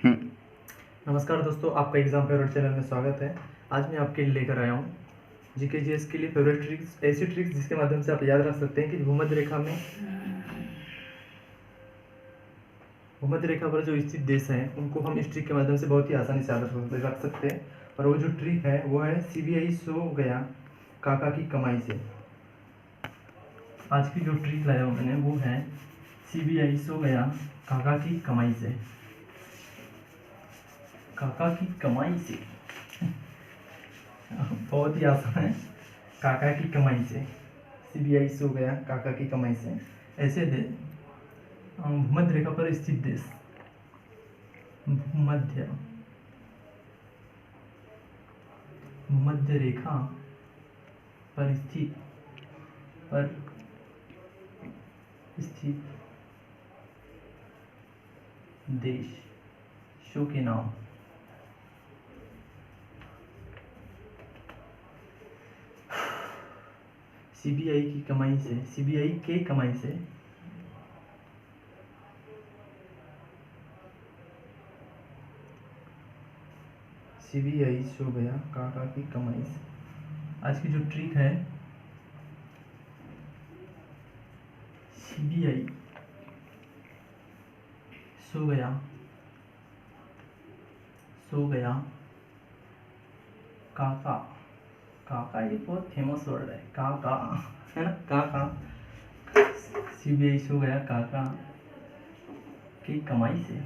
नमस्कार दोस्तों, आपका एग्जाम फेवरेट चैनल में स्वागत है। आज मैं आपके लिए लेकर आया हूँ जीके जीएस के लिए फेवरेट ट्रिक्स, ऐसी ट्रिक्स जिसके माध्यम से आप याद रख सकते हैं कि भूमध्य रेखा पर जो स्थित देश हैं उनको हम इस ट्रिक के माध्यम से बहुत ही आसानी से याद रख सकते हैं। और वो जो ट्रिक है वो है CBI सो गया काका की कमाई से। आज की जो ट्रिक लाया हूँ मैंने वो है CBI सो गया काका की कमाई से। काका की कमाई से बहुत ही आसान है। काका की कमाई से CBI सो गया काका की कमाई से। ऐसे दे भूमध्य रेखा पर स्थित देश, भूमध्य रेखा पर स्थित देशों के नाम। CBI की कमाई से, CBI के कमाई से CBI सो गया काका की कमाई से। आज की जो ट्रिक है CBI सो गया काका, काका ये बहुत फेमस वर्ड है, काका है ना, काका। CBI सो गया काका की कमाई से।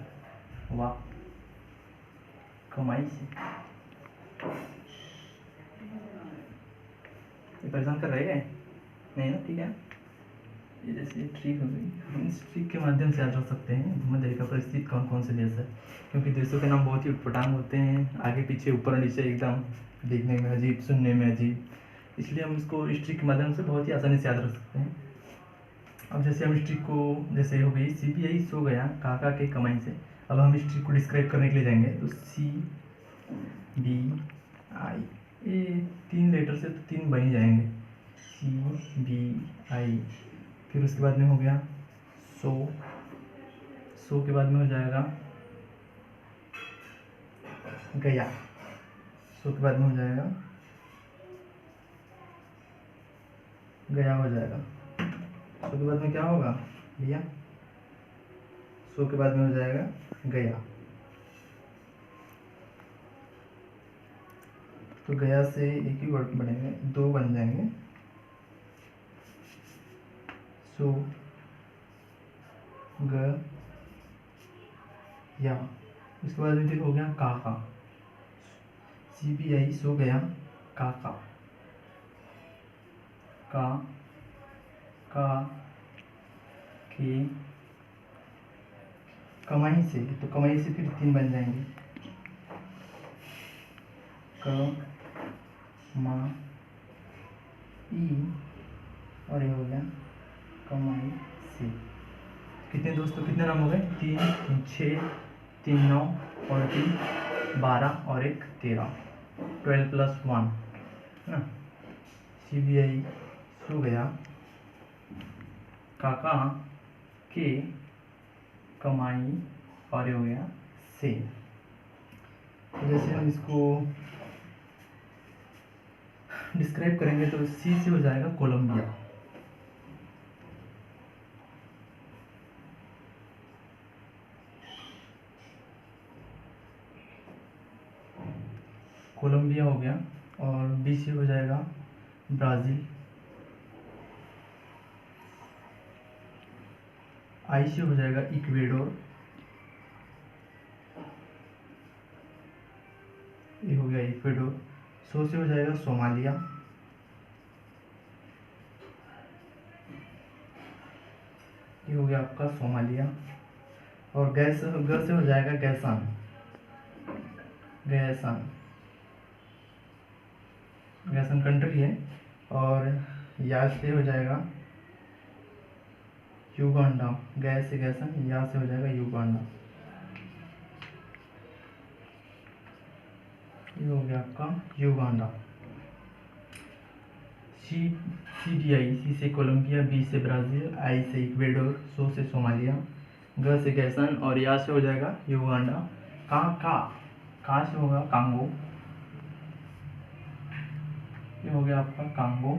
वाह, कमाई से। ये परेशान कर रहे हैं नहीं ना? ठीक है, ये जैसे ट्रिक हो गई। हम इस ट्रिक के माध्यम से याद रख सकते हैं भूमध्य रेखा पर स्थित कौन कौन से देश है, क्योंकि देशों के नाम बहुत ही उटपटांग होते हैं, आगे पीछे ऊपर नीचे एकदम देखने में अजीब, सुनने में अजीब। इसलिए हम इसको इस ट्रिक के माध्यम से बहुत ही आसानी से याद रख सकते हैं। अब जैसे हम इस ट्रिक को, जैसे हो गई CBI सो गया काका के कमाई से। अब हम इस ट्रिक को डिस्क्राइब करने के लिए जाएंगे तो CBI, ये 3 लेटर से तो 3 बन ही जाएंगे। CBI, फिर उसके बाद में हो गया सो के बाद में हो जाएगा गया, सो के बाद में हो जाएगा गया, हो जाएगा। सो के बाद में क्या होगा भैया? सो के बाद में हो जाएगा गया। तो गया से एक ही वर्ड बनेंगे, 2 बन जाएंगे। सो गया, उसके बाद में फिर हो गया काका। CBI सो गया काका का की कमाई से। तो कमाई से फिर 3 बन जाएंगे, कमाई, और ये हो गया कमाई से। कितने दोस्तों, कितने नाम हो गए? 3 3 6, 3 9 और 3 12 और 1 13, 12 + 1 है ना। CBI सो गया काका के कमाई और ये हो गया से। तो जैसे हम इसको डिस्क्राइब करेंगे तो C से हो जाएगा कोलंबिया। कोलंबिया हो गया। और B से हो जाएगा ब्राज़ील। I से हो जाएगा इक्वेडोर। ये हो गया इक्वेडोर। सो से हो जाएगा सोमालिया। ये हो गया आपका सोमालिया। और ग से हो जाएगा गैसान। गैसान कंट्री है। और या से हो जाएगा युगांडा। गै से गैसन, या से हो जाएगा युगांडा। ये हो गया आपका युगांडा। CBI, C से कोलंबिया, B से ब्राज़ील, I से इक्वेडोर, सो से सोमालिया, ग से गैसन और या से हो जाएगा युगांडा। का से होगा कांगो, ये हो गया आपका कांगो।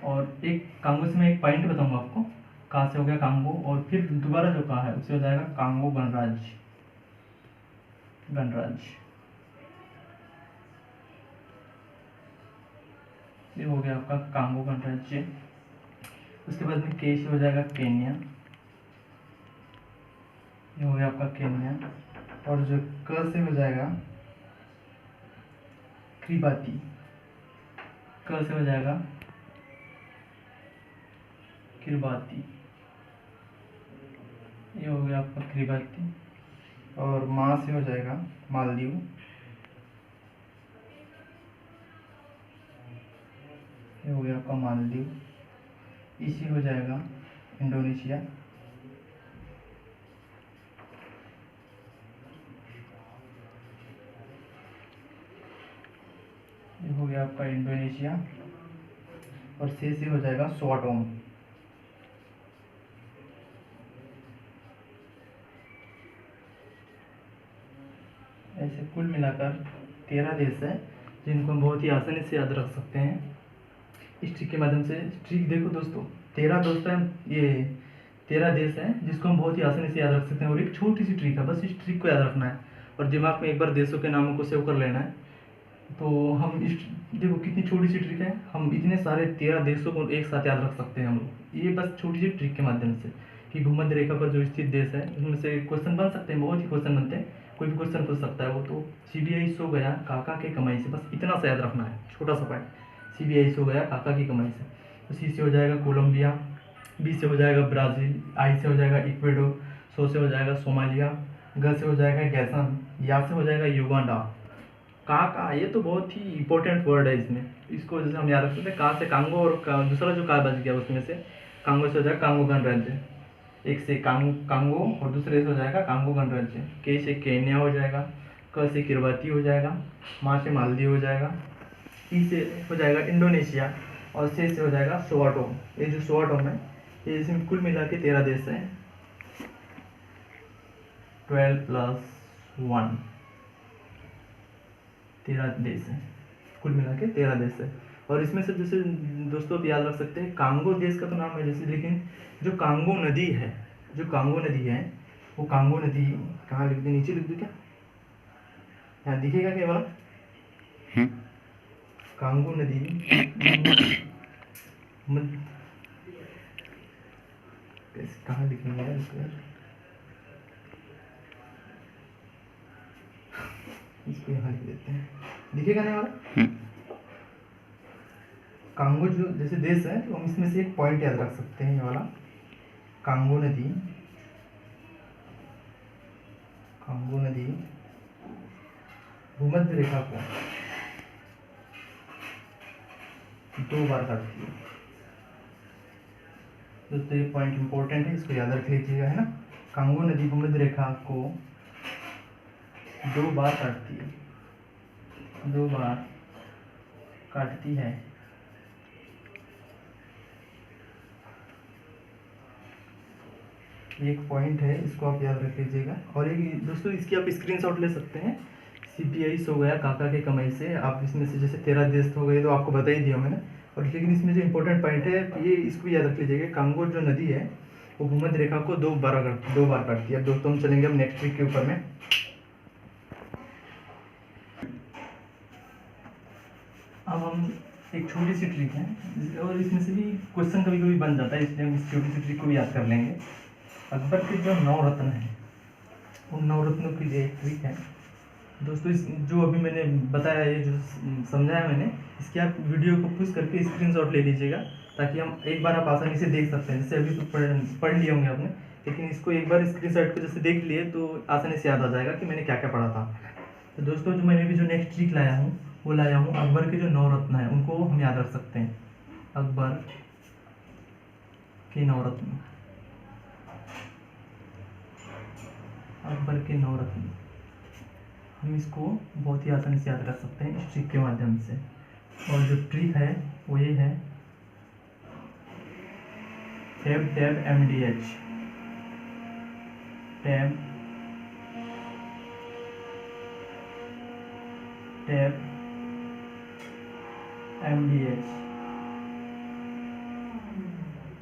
और एक कांगो से मैं एक पॉइंट बताऊंगा आपको, का से हो गया कांगो, और फिर दोबारा जो का है उससे हो जाएगा कांगो गणराज्य, गणराज्य। ये हो गया आपका कांगो गणराज्य। उसके बाद में के से हो जाएगा केन्या, ये हो गया आपका केन्या। और जो क से हो जाएगा किरिबाती, क से हो जाएगा किरिबाती, ये हो गया आपका किरिबाती। और मा से हो जाएगा मालदीव, ये हो गया आपका मालदीव। इसी हो जाएगा इंडोनेशिया, ये हो गया आपका इंडोनेशिया। और से हो जाएगा स्वाटोम। ऐसे कुल मिलाकर 13 देश है जिनको हम बहुत ही आसानी से याद रख सकते हैं इस ट्रिक के माध्यम से। ट्रिक देखो दोस्तों, 13 दोस्त हैं, ये 13 देश हैं जिसको हम बहुत ही आसानी से याद रख सकते हैं। और एक छोटी सी ट्रिक है, बस इस ट्रिक को याद रखना है और दिमाग में एक बार देशों के नामों को सेव कर लेना है। तो हम इस, देखो कितनी छोटी सी ट्रिक है, हम इतने सारे 13 देशों को एक साथ याद रख सकते हैं हम लोग, ये बस छोटी सी ट्रिक के माध्यम से। कि भूमध्य रेखा पर जो स्थित देश है उसमें से क्वेश्चन बन सकते हैं, बहुत ही क्वेश्चन बनते हैं, कोई भी क्वेश्चन पूछ सकता है वो। तो CBI सो गया काका के कमाई से, बस इतना सा याद रखना है, छोटा सा पॉइंट। CBI सो गया काका की कमाई से। तो C से हो जाएगा कोलंबिया, B से हो जाएगा ब्राज़ील, I से हो जाएगा इक्वेडोर, सो से हो जाएगा सोमालिया, ग से हो जाएगा गैसन, या से हो जाएगा युगांडा। का ये तो बहुत ही इंपॉर्टेंट वर्ड है इसमें, इसको जैसे हम याद रख सकते हैं। का से कांगो, और दूसरा जो का बच गया उसमें से कांगो से हो जाएगा कांगो गणराज्य, एक से कांगो और दूसरे से हो जाएगा कांगो गणराज्य। के से केन्या हो जाएगा, क से किरबाती हो जाएगा, मा से मालदीव हो जाएगा, ई से हो जाएगा इंडोनेशिया, और से हो जाएगा स्वाटोम। ये जो स्वाटोम है ये इसमें कुल मिला के 13 देश हैं, 12 + 1 13 देश हैं, कुल मिला के 13 देश है। और इसमें से जैसे दोस्तों आप याद रख सकते हैं, कांगो देश का तो नाम है जैसे, लेकिन जो कांगो नदी है, जो कांगो नदी है वो कांगो नदी कहाँ लिख दी, नीचे लिख दी क्या, यहाँ दिखेगा क्या बात, कांगो नदी कहाँ लिखेंगे यार इसको यहाँ लिख देते हैं, दिखेगा नहीं वाला। कांगो जो जैसे देश है तो हम इसमें से एक पॉइंट याद रख सकते हैं, ये वाला कांगो नदी, कांगो नदी भूमध्य रेखा को 2 बार काटती है। दोस्तों ये पॉइंट इंपॉर्टेंट है, इसको याद रख लीजिएगा, है ना। कांगो नदी भूमध्य रेखा को 2 बार काटती है, 2 बार काटती है। एक पॉइंट है, इसको आप याद रख लीजिएगा। और एक दोस्तों इसकी आप स्क्रीनशॉट ले सकते हैं। CBI सो गया काका के कमाई से, आप इसमें से जैसे 13 देश हो गए तो आपको बता ही दिया मैंने। और लेकिन इसमें जो इम्पोर्टेंट पॉइंट है ये, इसको याद रख लीजिएगा, कांगो जो नदी है वो भूमध्य रेखा को 2 बार काटती है। अब दोस्तों हम चलेंगे हम नेक्स्ट ट्रिक के ऊपर में। अब हम एक छोटी सी ट्रिक है और इसमें से भी क्वेश्चन कभी कभी बन जाता है, इसलिए हम इस छोटी सी ट्रिक को भी याद कर लेंगे। अकबर के जो 9 रत्न हैं उन 9 रत्नों की लिए एक ट्रिक है दोस्तों। इस जो अभी मैंने बताया, ये जो समझाया मैंने, इसकी आप वीडियो को पुश करके स्क्रीनशॉट ले लीजिएगा, ताकि हम एक बार आप आसानी से देख सकते हैं। जैसे अभी तो पढ़ लिए होंगे आपने, लेकिन इसको एक बार स्क्रीनशॉट को जैसे देख लिए तो आसानी से याद आ जाएगा कि मैंने क्या क्या पढ़ा था। तो दोस्तों जो मैंने भी जो नेक्स्ट ट्रिक लाया हूँ वो लाया हूँ अकबर के जो 9 रत्न हैं उनको हम याद रख सकते हैं। अकबर के 9 रत्न, अकबर के 9 रत्न, हम इसको बहुत ही आसानी से याद रख सकते हैं इस ट्रिक के माध्यम से। और जो ट्रिक है वो ये है, tab MDH, tab tab MDH,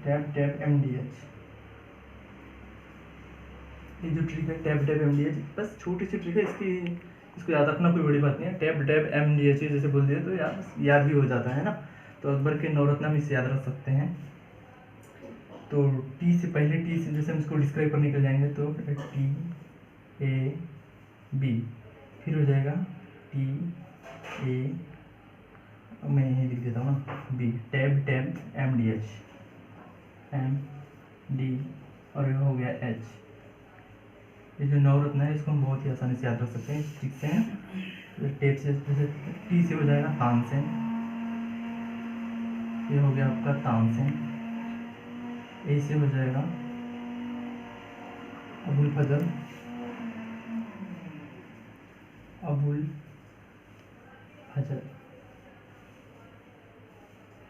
tab MDH। ये जो ट्रिक है टैब MDH, बस छोटी सी ट्रिक है, इसको याद रखना कोई बड़ी बात नहीं है। टैब MDH जैसे बोल दिया तो याद भी हो जाता है ना। तो अकबर के नवरत्न इसे याद रख सकते हैं। तो टी से जैसे हम इसको डिस्क्राइब करने के लिए जाएंगे तो TAB, फिर हो जाएगा TA, मैं यही लिख देता हूँ ना, B, टैब MDH, MD, और ये हो गया H। ये जो नवरत्न है इसको हम बहुत ही आसानी से याद रख सकते हैं ठीक से। टेप से जैसे टी से हो जाएगा तानसेन, ये हो गया आपका तानसेन। ए से हो जाएगा अबुल फजल,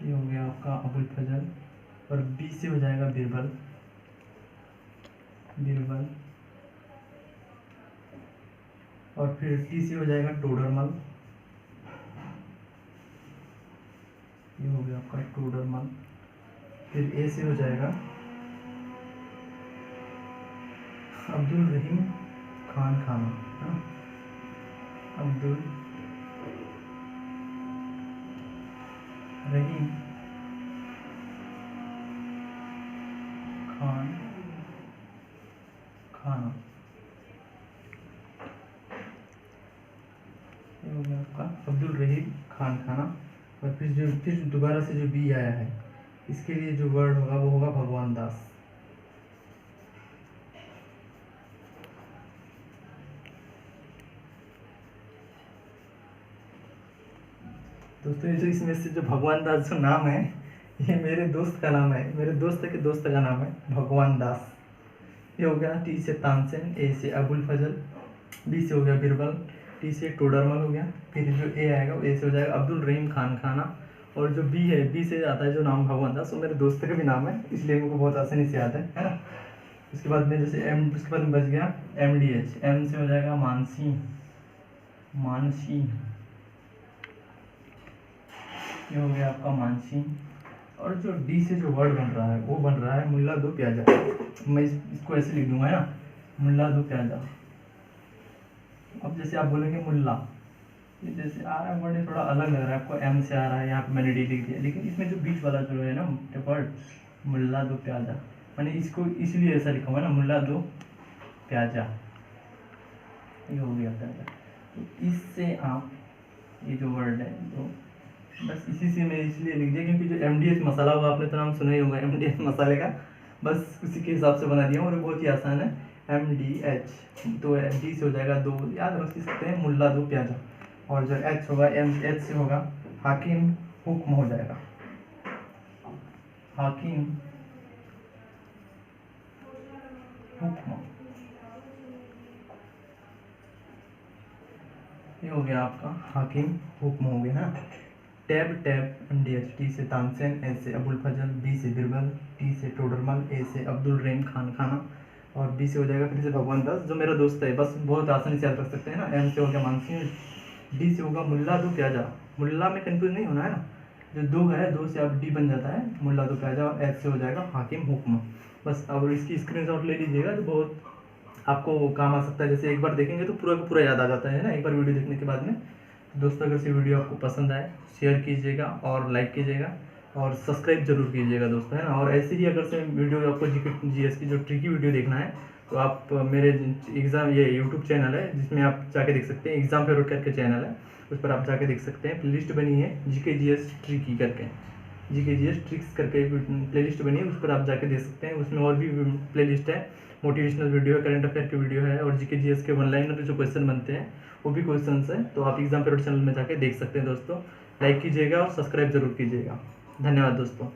ये हो गया आपका अबुल फजल। और बी से हो जाएगा बीरबल, और फिर टी से हो जाएगा टोडरमल, ये हो गया आपका टोडरमल। फिर ए से हो जाएगा अब्दुल रहीम खान खाना, अब्दुल रहीम खान खाना, ये हो गया आपका अब्दुल रहीम खान खाना। और फिर दोबारा से जो बी आया है इसके लिए जो वर्ड होगा वो होगा भगवान दास। दोस्तों ये जो इसमें से जो भगवान दास जो नाम है ये मेरे दोस्त का नाम है, मेरे दोस्त के दोस्त का नाम है भगवान दास। ये हो गया टी से तानसेन, ए से अबुल फजल, बी से हो गया बीरबल, टी से टोडरमल हो गया। फिर जो ए आएगा वो ए से हो जाएगा अब्दुल रहीम खान खाना। और जो बी है, बी से आता है जो नाम भगवान दास, वो मेरे दोस्त का भी नाम है, इसलिए मेरे को बहुत आसानी से याद है ना। उसके बाद में जैसे उसके बाद में बच गया MDH, एम से हो जाएगा मानसी, ये हो गया आपका मानसी। और जो डी से जो वर्ड बन रहा है वो बन रहा है मुल्ला दो प्याजा। मैं इसको ऐसे लिख दूंगा ना, मुल्ला दो प्याजा। अब जैसे आप बोलेंगे मुल्ला, ये जैसे आ रहा है वर्ड थोड़ा अलग लग रहा है आपको, एम से आ रहा है, यहाँ पे मैंने डी लिख दिया, लेकिन इसमें जो बीच वाला जो है ना वर्ड मुल्ला दो प्याजा, मैंने इसको इसलिए ऐसा लिखा हुआ है ना, मुल्ला दो प्याजा, ये हो गया प्याजा। तो इससे आप ये जो वर्ड है तो बस इसी से मैं इसलिए लिख दिया क्योंकि जो MDH मसाला हुआ आपने तो नाम सुना ही होगा MDH मसाले का, बस उसी के हिसाब से बना दिया और बहुत ही आसान है MDH। तो डी से हो जाएगा दो, याद रख सकते हैं मुल्ला दो प्याजा। और जो H होगा MH से होगा हाकिम हुक्म हो जाएगा, हाकिम हुक्म, ये हो गया आपका हाकिम हुक्म हो गया है। टैब MDH, टी से तानसेन, ए से अबुल फजल, बी से बीरबल, टी से टोडरमल, ए से अब्दुल रहीम खान खाना, और बी से हो जाएगा फिर से भगवान दास जो मेरा दोस्त है। बस बहुत आसानी से याद रख सकते हैं ना। एम से हो गया मानसी, डी से होगा मुल्ला दो प्याजा, मुल्ला में कंफ्यूज नहीं होना है ना, जो दो है दो से अब डी बन जाता है मुल्ला दो प्याजा, और एच से हो जाएगा हाकिम हुक्म। बस अब इसकी स्क्रीनशॉट ले लीजिएगा तो बहुत आपको काम आ सकता है। जैसे एक बार देखेंगे तो पूरा का पूरा याद आ जाता है ना एक बार वीडियो देखने के बाद में। दोस्तों अगर ये वीडियो आपको पसंद आए शेयर कीजिएगा और लाइक कीजिएगा और सब्सक्राइब जरूर कीजिएगा दोस्तों, है ना। और ऐसे ही अगर से वीडियो आपको GS की जो ट्रिकी वीडियो देखना है तो आप मेरे एग्ज़ाम ये यूट्यूब चैनल है जिसमें आप जाके देख सकते हैं, एग्ज़ाम फेवरेट करके चैनल है, उस पर आप जाके देख सकते हैं। प्लेलिस्ट बनी है GS ट्रिकी करके, GS ट्रिक्स करके प्लेलिस्ट बनी है, उस पर आप जाके देख सकते हैं। उसमें और भी प्लेलिस्ट है, मोटिवेशनल वीडियो है, करंट अफेयर की वीडियो है, और GS के ऑनलाइन जो क्वेश्चन बनते हैं वो भी क्वेश्चंस है। तो आप एग्जाम फेवरेट चैनल में जाके देख सकते हैं दोस्तों। लाइक कीजिएगा और सब्सक्राइब जरूर कीजिएगा। धन्यवाद दोस्तों।